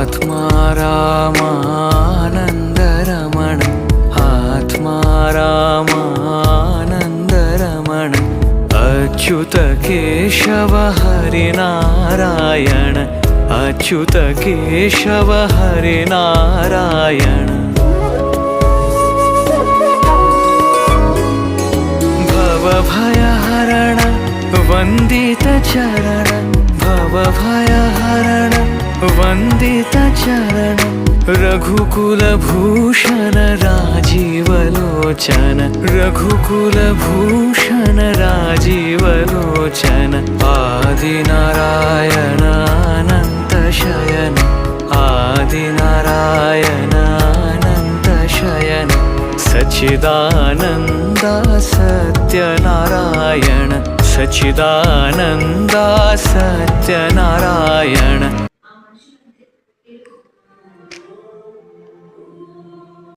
आत्मा रामानन्दरमण आत्मा रामानन्दरमण अच्युत केशव हरिनारायण अच्युत केशव हरिनारायण भवभयहरण वन्दित चरण भवभयहरण वन्दित चरण रघुकुलभूषण राजीवलोचन रघुकुलभूषण राजीवलोचन आदिनारायण अनंत शयन आदिनारायण अनंत शयन सच्चिदानन्द सत्यनारायण सच्चिदानन्द सत्यनारायण